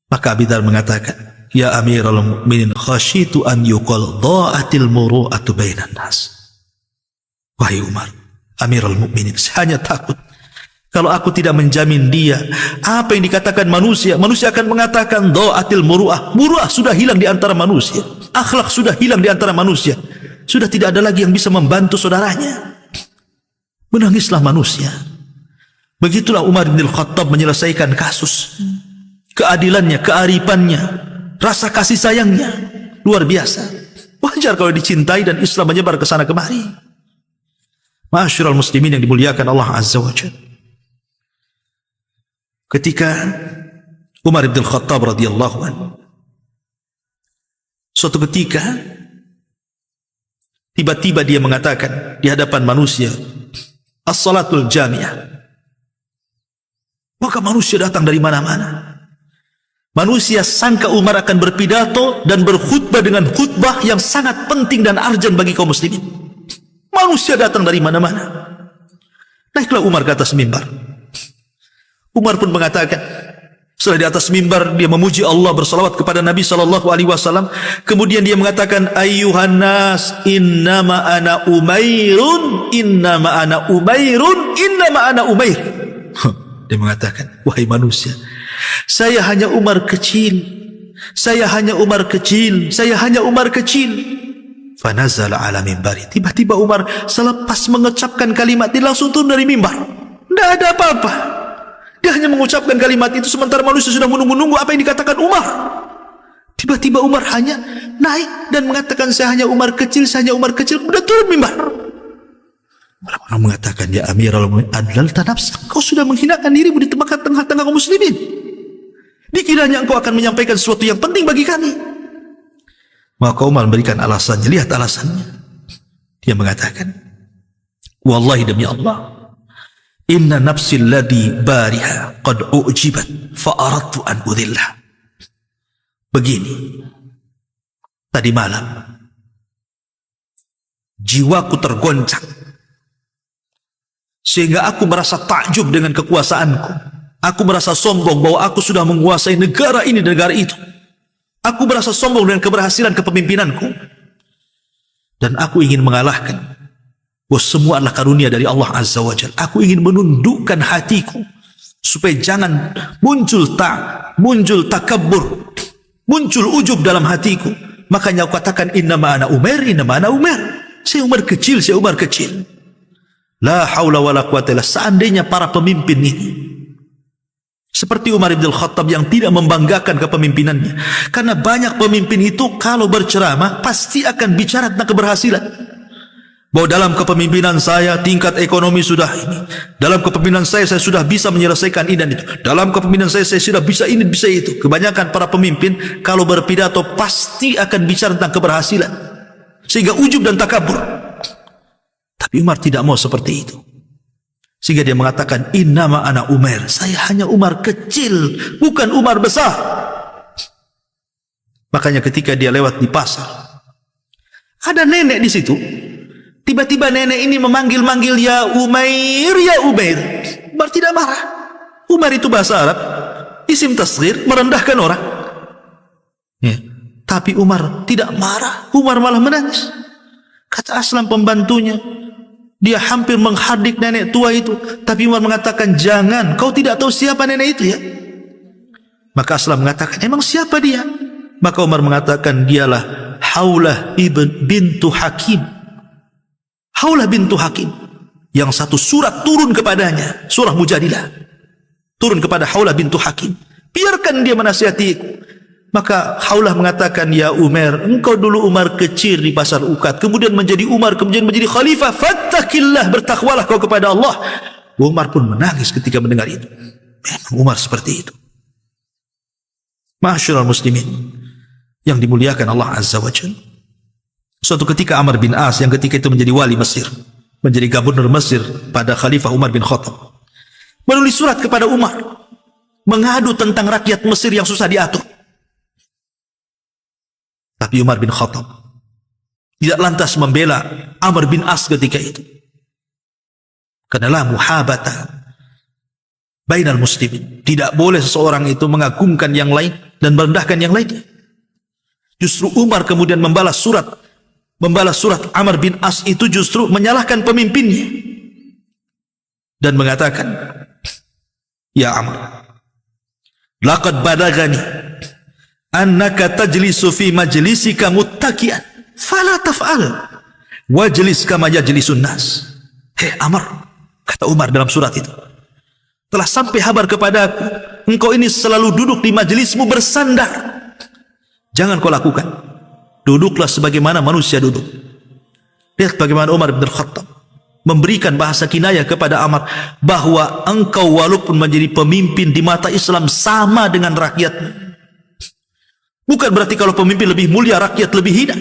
Maka Abi Dzar mengatakan, ya Amirul Mukminin, khasyitu an yuqal dha'atil muru'atu bainan nas. Wahai Umar, Amirul Mukminin, saya hanya takut kalau aku tidak menjamin dia, apa yang dikatakan manusia, manusia akan mengatakan dha'atil muru'ah. Muru'ah sudah hilang di antara manusia, akhlak sudah hilang di antara manusia, sudah tidak ada lagi yang bisa membantu saudaranya. Menangislah manusia. Begitulah Umar bin Khattab menyelesaikan kasus. Keadilannya, kearifannya, rasa kasih sayangnya luar biasa. Wajar kalau dicintai dan Islam menyebar ke sana kemari. Ma'asyiral muslimin yang dimuliakan Allah Azza wa Jalla. Ketika Umar bin Khattab radhiyallahu anhu, suatu ketika tiba-tiba dia mengatakan di hadapan manusia, as-salatul jami'ah. Maka manusia datang dari mana-mana. Manusia sangka Umar akan berpidato dan berkhutbah dengan khutbah yang sangat penting dan arjan bagi kaum muslimin. Manusia datang dari mana-mana. Naiklah Umar ke atas mimbar. Umar pun mengatakan, setelah di atas mimbar dia memuji Allah, bersalawat kepada Nabi SAW. Kemudian dia mengatakan, ayyuhan nas, innama ana umairun, innama ana umairun, innama ana umair. Dia mengatakan, wahai manusia, saya hanya Umar kecil, saya hanya Umar kecil, saya hanya Umar kecil. Fanazala ala mimbari. Tiba-tiba Umar selepas mengucapkan kalimat ini langsung turun dari mimbar. Tidak ada apa-apa. Dia hanya mengucapkan kalimat itu sementara manusia sudah menunggu-nunggu apa yang dikatakan Umar. Tiba-tiba Umar hanya naik dan mengatakan, saya hanya Umar kecil, saya hanya Umar kecil. Kemudian turun mimbar. Orang mengatakan, ya Amirul Mukminin, adlalta nafsak, kau sudah menghinakan dirimu di tengah-tengah kaum muslimin. Dikiranya engkau akan menyampaikan sesuatu yang penting bagi kami. Maka Umar memberikan alasannya. Lihat alasannya. Dia mengatakan, wallahi demi Allah, inna nafsi alladhi bariha qad u'jibat fa'aradtu an udhillah. Begini, tadi malam jiwaku tergoncang sehingga aku merasa takjub dengan kekuasaanku. Aku merasa sombong bahwa aku sudah menguasai negara ini dan negara itu. Aku merasa sombong dengan keberhasilan kepemimpinanku. Dan aku ingin mengalahkan bahwa semua adalah karunia dari Allah Azza wa Jalla. Aku ingin menundukkan hatiku supaya jangan muncul takabbur, muncul ujub dalam hatiku. Makanya aku katakan, innama ana Umair, innama ana Umair. Saya Umar kecil, saya Umar kecil. La haula wala quwata illa. Seandainya para pemimpin ini seperti Umar bin Khattab yang tidak membanggakan kepemimpinannya, karena banyak pemimpin itu kalau berceramah pasti akan bicara tentang keberhasilan, bahwa dalam kepemimpinan saya tingkat ekonomi sudah ini, dalam kepemimpinan saya sudah bisa menyelesaikan ini dan itu, dalam kepemimpinan saya sudah bisa ini, bisa itu. Kebanyakan para pemimpin kalau berpidato pasti akan bicara tentang keberhasilan sehingga ujub dan takabur. Tapi Umar tidak mau seperti itu. Sehingga dia mengatakan, innama ana Umair, saya hanya Umar kecil, bukan Umar besar. Makanya ketika dia lewat di pasar, ada nenek di situ. Tiba-tiba nenek ini memanggil-manggil, ya Umair, ya Umair. Umar tidak marah. Umar itu bahasa Arab, isim tasghir, merendahkan orang. Ya. Tapi Umar tidak marah. Umar malah menangis. Kata Aslam pembantunya, dia hampir menghardik nenek tua itu. Tapi Umar mengatakan, jangan, kau tidak tahu siapa nenek itu ya. Maka Aslam mengatakan, emang siapa dia? Maka Umar mengatakan, dialah Haulah bintu Hakim. Haulah bintu Hakim. Yang satu surat turun kepadanya, surah Mujadilah, turun kepada Haulah bintu Hakim. Biarkan dia menasihatiku. Maka Haulah mengatakan, ya Umar, engkau dulu Umar kecil di pasar Ukat, kemudian menjadi Umar, kemudian menjadi khalifah. Fattakillah, bertakwalah kau kepada Allah. Umar pun menangis ketika mendengar itu. Memang Umar seperti itu. Ma'asyiral muslimin yang dimuliakan Allah Azza wa Jalla. Suatu ketika Amr bin As yang ketika itu menjadi wali Mesir, menjadi gubernur Mesir pada Khalifah Umar bin Khattab, menulis surat kepada Umar, mengadu tentang rakyat Mesir yang susah diatur. Tapi Umar bin Khattab tidak lantas membela Amr bin As ketika itu. Karena la muhabata bainal muslimin. Tidak boleh seseorang itu mengagungkan yang lain dan merendahkan yang lainnya. Justru Umar kemudian membalas surat Amr bin As itu justru menyalahkan pemimpinnya dan mengatakan, ya Amr, laqad balagani annaka tajlisu fi majlisika muttaki'an fala taf'al wajlis kama yajlisun nas. Hei Amr, kata Umar dalam surat itu, telah sampai kabar kepadaku engkau ini selalu duduk di majelismu bersandar. Jangan kau lakukan, duduklah sebagaimana manusia duduk. Lihat bagaimana Umar bin Khattab memberikan bahasa kinayah kepada Amr bahwa engkau walaupun menjadi pemimpin di mata Islam sama dengan rakyatmu. Bukan berarti kalau pemimpin lebih mulia, rakyat lebih hina.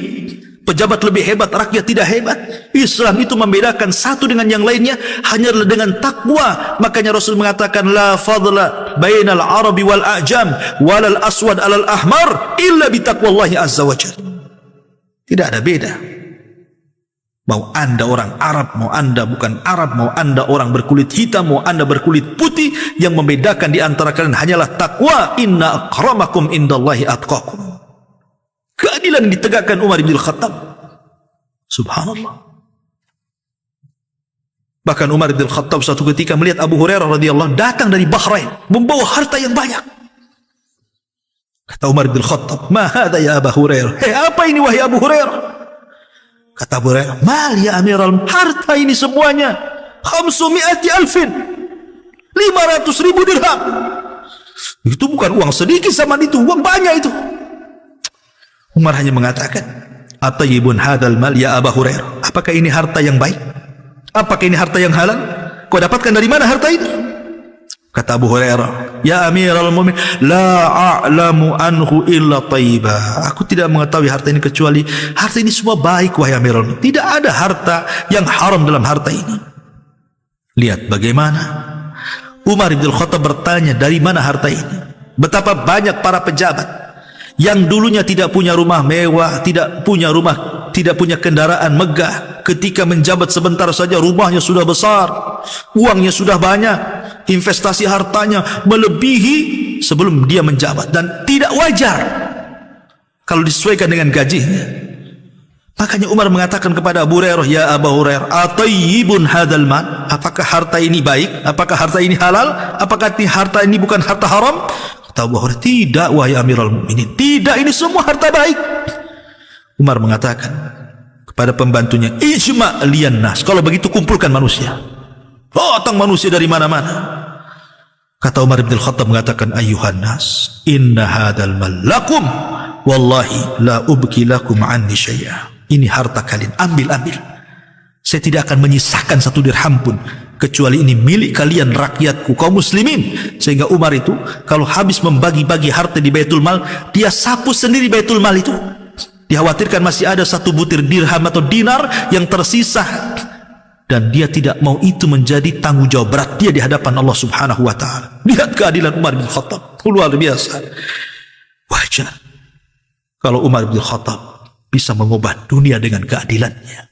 Pejabat lebih hebat, rakyat tidak hebat. Islam itu membedakan satu dengan yang lainnya hanya dengan takwa. Makanya Rasul mengatakan, la fadla bainal arabi wal a'jam walal aswad alal ahmar illa bitaqwallahi azza wa jalla. Tidak ada beda. Mau anda orang Arab, mau anda bukan Arab, mau anda orang berkulit hitam, mau anda berkulit putih, yang membedakan di antara kalian hanyalah takwa. Inna akramakum indallahi atqakum. Keadilan yang ditegakkan Umar bin Khattab. Subhanallah. Bahkan Umar bin Khattab suatu ketika melihat Abu Hurairah radhiyallahu datang dari Bahrain membawa harta yang banyak. Kata Umar bin Khattab, "Ma hadza ya Abu Hurairah?" Hei, apa ini wahai Abu Hurairah? Kata Abu Hurairah, "Mal ya Amiral, harta ini semuanya 500,000 500,000 dirham." Itu bukan uang sedikit zaman itu, uang banyak itu. Umar hanya mengatakan, "Atayyibun hadzal mal ya Abu Hurairah?" Apakah ini harta yang baik? Apakah ini harta yang halal? Kau dapatkan dari mana harta itu? Kata Abu Hurairah, "Ya Amirul Mu'minin, la a'lamu anhu illa thayyibah." Aku tidak mengetahui harta ini kecuali harta ini semua baik wahai Amirul Mu'minin. Tidak ada harta yang haram dalam harta ini. Lihat bagaimana Umar bin Khattab bertanya dari mana harta ini. Betapa banyak para pejabat yang dulunya tidak punya rumah mewah, tidak punya kendaraan megah, ketika menjabat sebentar saja rumahnya sudah besar, uangnya sudah banyak, investasi hartanya melebihi sebelum dia menjabat, dan tidak wajar kalau disesuaikan dengan gajinya. Makanya Umar mengatakan kepada Abu Hurairah, "Ya Abu Hurairah, atayyibun hadzal mal?" Apakah harta ini baik? Apakah harta ini halal? Apakah harta ini bukan harta haram? Kata Abu Hurairah, "Tidak wahai Amirul Mukminin, tidak, ini semua harta baik." Umar mengatakan kepada pembantunya, "Ijma' liyan nas." Kalau begitu kumpulkan manusia. Datang manusia dari mana-mana. Kata Umar bin Khattab mengatakan, "Ayyuhan nas, inna hadzal mal lakum, wallahi la ubki lakum anni syai'a." Ini harta kalian, ambil. Saya tidak akan menyisakan satu dirham pun, kecuali ini milik kalian rakyatku kaum muslimin. Sehingga Umar itu kalau habis membagi-bagi harta di Baitul Mal, dia sapu sendiri Baitul Mal itu. Dikhawatirkan masih ada satu butir dirham atau dinar yang tersisa, dan dia tidak mau itu menjadi tanggung jawab berat dia di hadapan Allah Subhanahu wa taala. Lihat keadilan Umar bin Khattab, luar biasa. Wajar kalau Umar bin Khattab bisa mengubah dunia dengan keadilannya.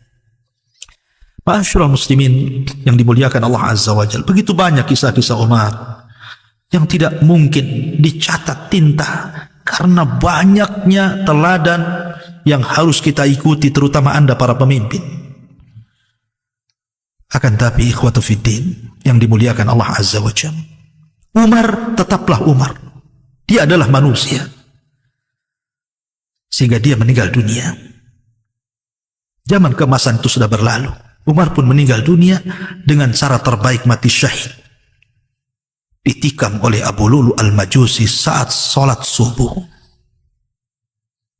Ma'asyiral muslimin yang dimuliakan Allah Azza wa Jalla, begitu banyak kisah-kisah Umar yang tidak mungkin dicatat tinta karena banyaknya teladan yang harus kita ikuti, terutama Anda para pemimpin. Akan tapi ikhwatu fiddin yang dimuliakan Allah Azza wa Jalla, Umar tetaplah Umar. Dia adalah manusia, sehingga dia meninggal dunia. Zaman keemasan itu sudah berlalu. Umar pun meninggal dunia dengan cara terbaik, mati syahid, ditikam oleh Abu Lulu al-Majusi saat sholat subuh.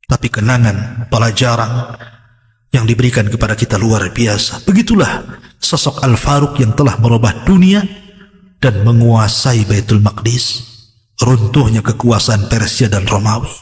Tapi kenangan, pelajaran yang diberikan kepada kita luar biasa. Begitulah sosok Al-Faruq yang telah merubah dunia dan menguasai Baitul Maqdis, runtuhnya kekuasaan Persia dan Romawi.